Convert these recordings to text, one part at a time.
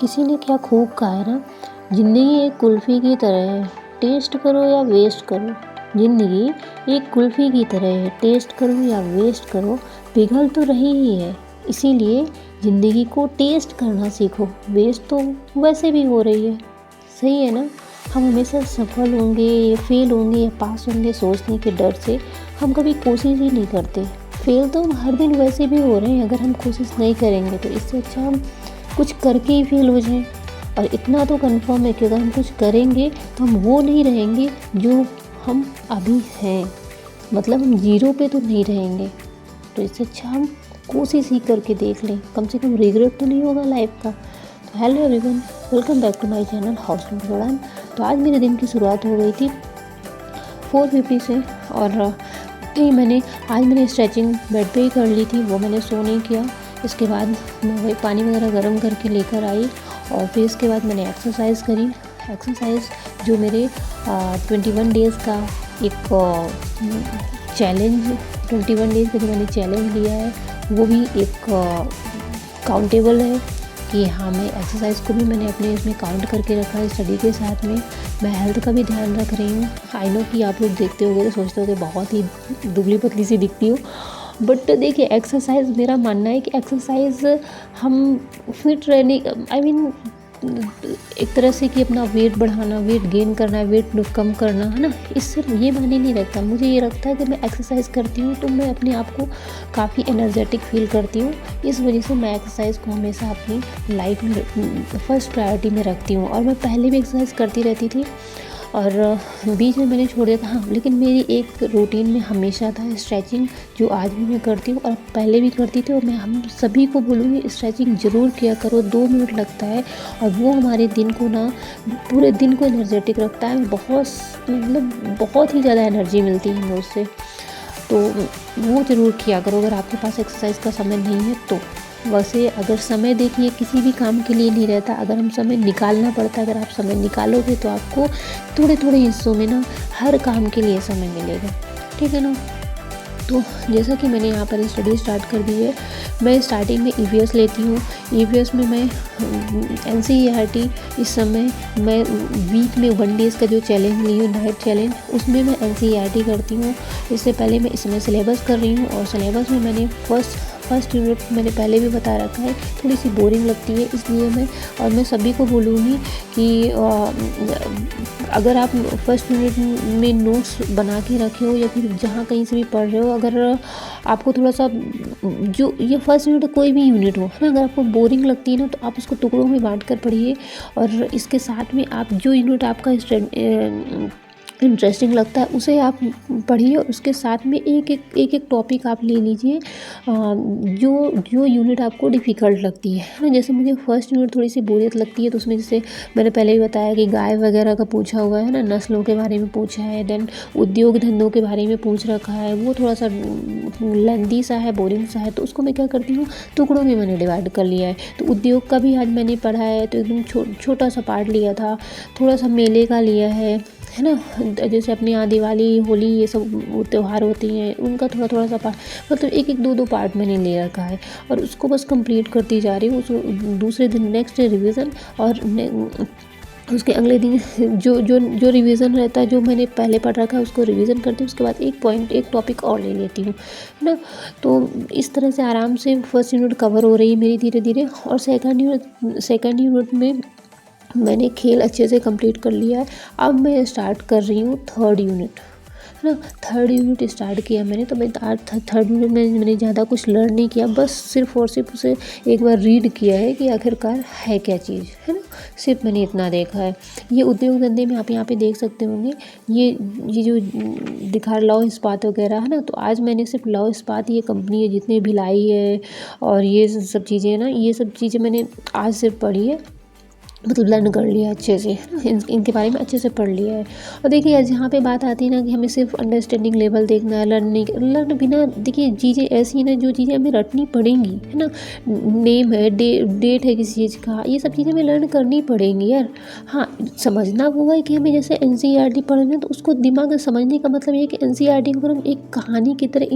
किसी ने क्या खूब कहा है ना, ज़िंदगी एक कुल्फ़ी की तरह है, टेस्ट करो या वेस्ट करो। ज़िंदगी एक कुल्फ़ी की तरह है, टेस्ट करो या वेस्ट करो, पिघल तो रही ही है। इसीलिए ज़िंदगी को टेस्ट करना सीखो, वेस्ट तो वैसे भी हो रही है। सही है ना? हम हमेशा सफल होंगे या फेल होंगे या पास होंगे सोचने के डर से हम कभी कोशिश ही नहीं करते। फेल तो हम हर दिन वैसे भी हो रहे हैं, अगर हम कोशिश नहीं करेंगे तो इससे अच्छा हम कुछ करके ही फेल हो जाएं। और इतना तो कंफर्म है कि अगर हम कुछ करेंगे तो हम वो नहीं रहेंगे जो हम अभी हैं, मतलब हम जीरो पे तो नहीं रहेंगे। तो इससे अच्छा हम कोशिश ही करके देख लें, कम से कम रिग्रेट तो नहीं होगा लाइफ का। तो hello everyone, welcome back to my channel house में उड़ान। तो आज मेरे दिन की शुरुआत हो गई थी 4:50 से, और आज मैंने स्ट्रेचिंग बेड पे ही कर ली थी, वो मैंने सो नहीं किया। इसके बाद मैं वही पानी वगैरह गर्म करके लेकर आई और फिर इसके बाद मैंने एक्सरसाइज करी। एक्सरसाइज जो मेरे 21 डेज़ का एक चैलेंज 21 डेज़ का जो मैंने चैलेंज लिया है वो भी एक काउंटेबल है कि हाँ, मैं एक्सरसाइज को भी मैंने अपने इसमें काउंट करके रखा है। स्टडी के साथ में मैं हेल्थ का भी ध्यान रख रही हूँ। आई नो कि आप लोग देखते होंगे तो सोचते होंगे बहुत ही दुबली पतली सी दिखती हूँ, बट देखिए एक्सरसाइज, मेरा मानना है कि एक्सरसाइज हम फिट रहने एक तरह से कि अपना वेट बढ़ाना, वेट गेन करना, वेट कम करना है ना, इससे ये मायने नहीं रखता। मुझे ये रखता है कि मैं एक्सरसाइज करती हूँ तो मैं अपने आप को काफ़ी एनर्जेटिक फील करती हूँ। इस वजह से मैं एक्सरसाइज को हमेशा अपनी लाइफ में फर्स्ट प्रायोरिटी में रखती हूँ। और मैं पहले भी एक्सरसाइज करती रहती थी और बीच में मैंने छोड़ दिया था, हाँ, लेकिन मेरी एक रूटीन में हमेशा था स्ट्रेचिंग, जो आज भी मैं करती हूँ और पहले भी करती थी। और मैं हम सभी को बोलूँगी स्ट्रेचिंग ज़रूर किया करो, 2 मिनट लगता है और वो हमारे दिन को ना, पूरे दिन को एनर्जेटिक रखता है। बहुत ही ज़्यादा एनर्जी मिलती है हमें उससे, तो वो ज़रूर किया करो अगर आपके पास एक्सरसाइज का समय नहीं है तो। वैसे अगर समय देखिए किसी भी काम के लिए नहीं रहता, अगर हम समय निकालना पड़ता है, अगर आप समय निकालोगे तो आपको थोड़े थोड़े हिस्सों में ना हर काम के लिए समय मिलेगा, ठीक है ना। तो जैसा कि मैंने यहाँ पर स्टडी स्टार्ट कर दी है, मैं स्टार्टिंग में ईवीएस लेती हूँ। ईवीएस में मैं एनसीईआरटी, इस समय मैं वीक में 1 डेज़ का जो चैलेंज ली हूँ, डाइट चैलेंज, उसमें मैं एनसीईआरटी करती हूँ। इससे पहले मैं इसमें सिलेबस कर रही हूँ और सिलेबस में मैंने फर्स्ट यूनिट मैंने पहले भी बता रखा है, थोड़ी सी बोरिंग लगती है, इसलिए मैं सभी को बोलूँगी कि अगर आप फर्स्ट यूनिट में नोट्स बना के रखे हो या फिर जहाँ कहीं से भी पढ़ रहे हो, अगर आपको थोड़ा सा जो ये फर्स्ट यूनिट कोई भी यूनिट हो है ना, अगर आपको बोरिंग लगती है ना तो आप उसको टुकड़ों में बांट कर पढ़िए। और इसके साथ में आप जो यूनिट आपका इंटरेस्टिंग लगता है उसे आप पढ़िए, और उसके साथ में एक टॉपिक आप ले लीजिए जो यूनिट आपको डिफ़िकल्ट लगती है ना। जैसे मुझे फर्स्ट यूनिट थोड़ी सी बोरियत लगती है, तो उसमें जैसे मैंने पहले भी बताया कि गाय वगैरह का पूछा हुआ है ना, नस्लों के बारे में पूछा है, देन उद्योग धंधों के बारे में पूछ रखा है, वो थोड़ा सा लेंदी सा है, बोरिंग सा है, तो उसको मैं क्या करती हूँ, टुकड़ों में मैंने डिवाइड कर लिया है। तो उद्योग का भी आज मैंने पढ़ा है, तो एकदम छोटा सा पार्ट लिया था, थोड़ा सा मेले का लिया है ना। जैसे अपने यहाँ दिवाली, होली, ये सब त्यौहार होती हैं, उनका थोड़ा थोड़ा सा पार्ट, मतलब एक दो पार्ट मैंने ले रखा है और उसको बस कंप्लीट करती जा रही हूँ। उसको दूसरे दिन नेक्स्ट डे रिवीजन, और उसके अगले दिन जो रिवीजन रहता है, जो मैंने पहले पढ़ रखा है उसको रिवीजन करती हूँ। उसके बाद एक टॉपिक और ले लेती हूँ ना। तो इस तरह से आराम से फर्स्ट यूनिट कवर हो रही है मेरी धीरे धीरे। और सेकंड यूनिट में मैंने खेल अच्छे से कंप्लीट कर लिया है। अब मैं स्टार्ट कर रही हूँ थर्ड यूनिट, है ना। थर्ड यूनिट स्टार्ट किया मैंने, तो मैं थर्ड यूनिट में मैंने ज़्यादा कुछ लर्न नहीं किया, बस सिर्फ और सिर्फ उसे एक बार रीड किया है कि आखिरकार है क्या चीज़, है ना। सिर्फ मैंने इतना देखा है। ये उद्योग धंधे में आप यहाँ पे देख सकते होंगे, ये जो दिखा लौह इस्पात वगैरह है ना, तो आज मैंने सिर्फ लौह इस्पात, ये कंपनी है जितने भिलाई है और ये सब चीज़ें ना, ये सब चीज़ें मैंने आज सिर्फ पढ़ी है। मतलब लर्न कर लिया अच्छे से, इनके बारे में अच्छे से पढ़ लिया है। और देखिए आज यहाँ पे बात आती है ना कि हमें सिर्फ अंडरस्टैंडिंग लेवल देखना है, लर्न बिना, देखिए चीज़ें ऐसी हैं ना जो चीज़ें हमें रटनी पड़ेंगी, है ना। नेम है, डेट है किसी चीज़ का, ये सब चीज़ें हमें लर्न करनी पड़ेंगी यार। हाँ, समझना वो है कि हमें जैसे एनसीईआरटी पढ़ना है तो उसको दिमाग में समझने का मतलब ये है कि एनसीईआरटी को हम एक कहानी की तरह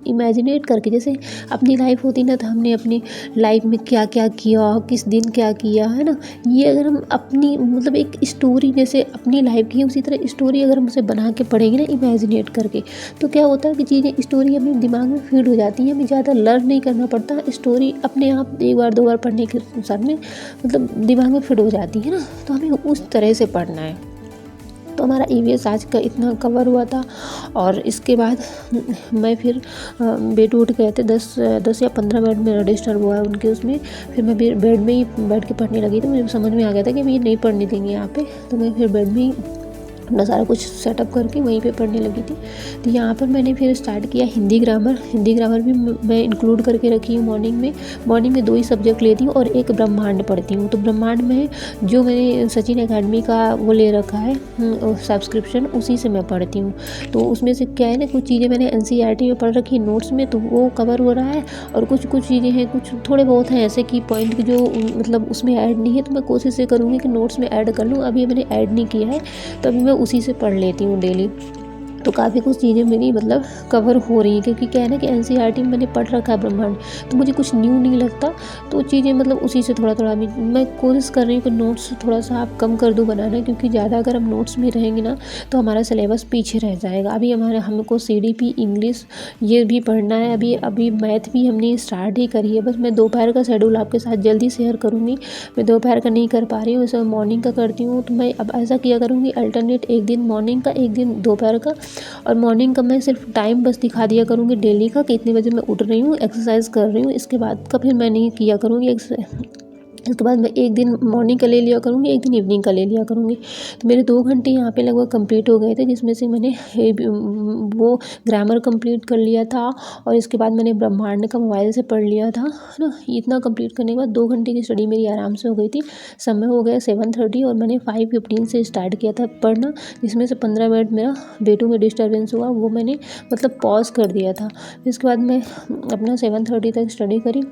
इमेजिनेट करके, जैसे अपनी लाइफ होती ना तो हमने अपनी लाइफ में क्या क्या किया, किस दिन क्या किया, है ना। ये अगर हम अपनी मतलब एक स्टोरी जैसे अपनी लाइफ की है उसी तरह स्टोरी अगर हम उसे बना के पढ़ेंगे ना इमेजिनेट करके, तो क्या होता है कि चीज़ें स्टोरी हमें दिमाग में फीड हो जाती हैं, हमें ज़्यादा लर्न नहीं करना पड़ता, स्टोरी अपने आप एक बार दो बार पढ़ने के साथ में मतलब दिमाग में फिट हो जाती है ना। तो हमें उस तरह से पढ़ना है। तो हमारा ईवीएस आज का इतना कवर हुआ था। और इसके बाद मैं फिर बेड उठ गए थे, 10 या 15 मिनट में रजिस्टर हुआ है उनके उसमें। फिर मैं बेड में ही बैठ के पढ़ने लगी, तो मुझे समझ में आ गया था कि ये नहीं पढ़ने देंगे यहाँ पे। तो मैं फिर बेड में ही अपना सारा कुछ सेटअप करके वहीं पे पढ़ने लगी थी। तो यहाँ पर मैंने फिर स्टार्ट किया हिंदी ग्रामर भी मैं इंक्लूड करके रखी हूँ। मॉर्निंग में 2 ही सब्जेक्ट लेती हूँ और एक ब्रह्मांड पढ़ती हूँ। तो ब्रह्मांड में जो मैंने सचिन एकेडमी का वो ले रखा है सब्सक्रिप्शन, उसी से मैं पढ़ती हूँ। तो उसमें से क्या है ना, कुछ चीज़ें मैंने एनसीईआरटी में पढ़ रखी है नोट्स में, तो वो कवर हो रहा है। और कुछ चीज़ें हैं, कुछ थोड़े बहुत हैं ऐसे की पॉइंट जो मतलब उसमें ऐड नहीं है, तो मैं कोशिश ये करूँगी कि नोट्स में ऐड कर लूँ। अभी मैंने ऐड नहीं किया है, तो अभी मैं उसी से पढ़ लेती हूँ डेली। तो काफ़ी कुछ चीज़ें मेरी मतलब कवर हो रही हैं, क्योंकि क्या है ना कि एनसीईआरटी में मैंने पढ़ रखा है ब्रह्मांड, तो मुझे कुछ न्यू नहीं लगता। तो चीज़ें मतलब उसी से थोड़ा अभी मैं कोशिश कर रही हूँ कि नोट्स थोड़ा सा आप कम कर दूँ बनाना, क्योंकि ज़्यादा अगर हम नोट्स में रहेंगे ना तो हमारा सिलेबस पीछे रह जाएगा। अभी हमको सीडीपी इंग्लिश ये भी पढ़ना है, अभी मैथ भी हमने स्टार्ट ही करी है। बस मैं दोपहर का शेड्यूल आपके साथ जल्दी शेयर करूँगी। मैं दोपहर का नहीं कर पा रही हूँ, इस मॉर्निंग का करती हूँ। तो मैं अब ऐसा किया करूँगी, अल्टरनेट एक दिन मॉर्निंग का, एक दिन दोपहर का। और मॉर्निंग का मैं सिर्फ टाइम बस दिखा दिया करूँगी डेली का कि इतने बजे मैं उठ रही हूँ, एक्सरसाइज कर रही हूँ। इसके बाद का फिर मैं नहीं किया करूँगी इसके बाद मैं एक दिन मॉर्निंग का ले लिया करूँगी, एक दिन इवनिंग का ले लिया करूँगी। तो मेरे 2 घंटे यहाँ पे लगभग कंप्लीट हो गए थे, जिसमें से मैंने वो ग्रामर कंप्लीट कर लिया था। और इसके बाद मैंने ब्रह्मांड का मोबाइल से पढ़ लिया था, है ना। इतना कंप्लीट करने के बाद 2 घंटे की स्टडी मेरी आराम से हो गई थी। समय हो गया 7:30 और मैंने 5:15 से स्टार्ट किया था पढ़ना, जिसमें से 15 मिनट मेरा बेटू में डिस्टर्बेंस हुआ, वो मैंने मतलब पॉज कर दिया था। इसके बाद मैं अपना 7:30 तक स्टडी करी।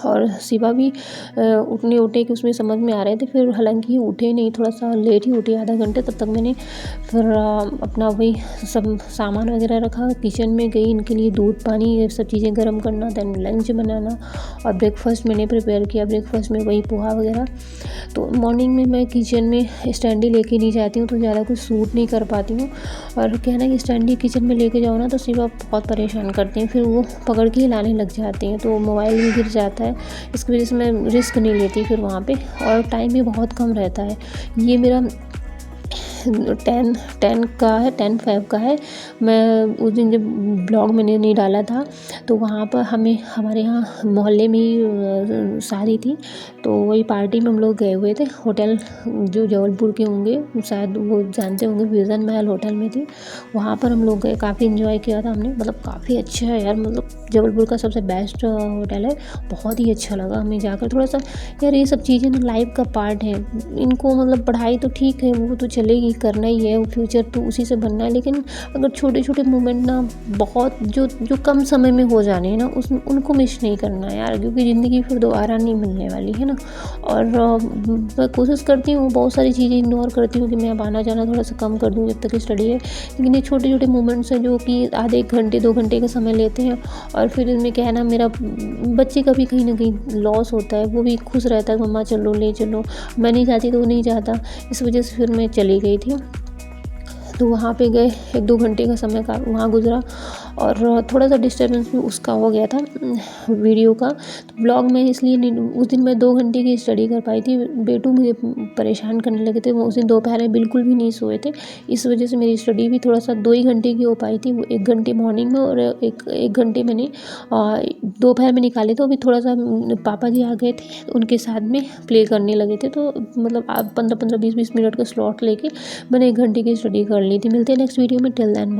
और शिवा भी उठे कि उसमें समझ में आ रहे थे। फिर हालांकि उठे नहीं, थोड़ा सा लेट ही उठे, आधा घंटे। तब तक मैंने फिर अपना वही सब सामान वगैरह रखा, किचन में गई, इनके लिए दूध पानी ये सब चीज़ें गर्म करना, देन लंच बनाना। और ब्रेकफास्ट मैंने प्रिपेयर किया, ब्रेकफास्ट में वही पोहा वगैरह। तो मॉर्निंग में मैं किचन में स्टैंडी लेके नहीं जाती हूँ, तो ज़्यादा कुछ सूट नहीं कर पाती हूँ। और क्या है ना कि स्टैंडी किचन में लेके जाओ ना तो शिवा बहुत परेशान करते हैं, फिर वो पकड़ के हिलाने लग जाते हैं, तो मोबाइल भी गिर जाता है। इसकी वजह से मैं रिस्क नहीं लेती फिर वहाँ पे, और टाइम भी बहुत कम रहता है। ये मेरा 10:05 का है। मैं उस दिन जब ब्लॉग मैंने नहीं डाला था, तो वहाँ पर हमारे यहाँ मोहल्ले में ही शादी थी, तो वही पार्टी में हम लोग गए हुए थे। होटल जो जबलपुर के होंगे, शायद वो जानते होंगे, विज़न महल होटल में थी। वहाँ पर हम लोग गए, काफ़ी इन्जॉय किया था हमने, मतलब काफ़ी अच्छा है यार, मतलब जबलपुर का सबसे बेस्ट होटल है। बहुत ही अच्छा लगा हमें जाकर। थोड़ा सा यार ये सब चीज़ें ना लाइफ का पार्ट है, इनको मतलब पढ़ाई तो ठीक है, वो तो चलेगी, करना ही है, फ्यूचर तो उसी से बनना है। लेकिन अगर छोटे छोटे मोमेंट ना बहुत जो कम समय में हो जाने हैं ना, उनको मिस नहीं करना है यार, क्योंकि ज़िंदगी फिर दोबारा नहीं मिलने वाली है ना। और मैं कोशिश करती हूँ, बहुत सारी चीज़ें इग्नोर करती हूँ कि मैं अब आना जाना थोड़ा सा कम कर दूँ जब तक स्टडी है। लेकिन ये छोटे छोटे मोमेंट्स हैं जो कि आधे 1 घंटे 2 घंटे का समय लेते हैं, और फिर इनमें क्या है ना, मेरा बच्चे का भी कहीं ना कहीं लॉस होता है। वो भी खुश रहता है, मम्मा चलो ले चलो, मैं नहीं जाती तो वो नहीं जाता। इस वजह से फिर मैं चली गई थी। तो वहाँ पे गए, 1-2 घंटे का समय का वहाँ गुजरा, और थोड़ा सा डिस्टर्बेंस भी उसका हो गया था वीडियो का। तो ब्लॉग में इसलिए नहीं, उस दिन मैं 2 घंटे की स्टडी कर पाई थी। बेटू मुझे परेशान करने लगे थे, वो उस दिन दोपहर में बिल्कुल भी नहीं सोए थे। इस वजह से मेरी स्टडी भी थोड़ा सा 2 ही घंटे की हो पाई थी। वो 1 घंटे मॉर्निंग में और एक घंटे मैंने दोपहर में निकाले थे। अभी थोड़ा सा पापा जी आ गए थे, उनके साथ में प्ले करने लगे थे, तो मतलब आप 15-15 20-20 मिनट का स्लॉट लेके मैंने 1 घंटे की स्टडी कर ली थी। मिलते हैं नेक्स्ट वीडियो में, टिल देन।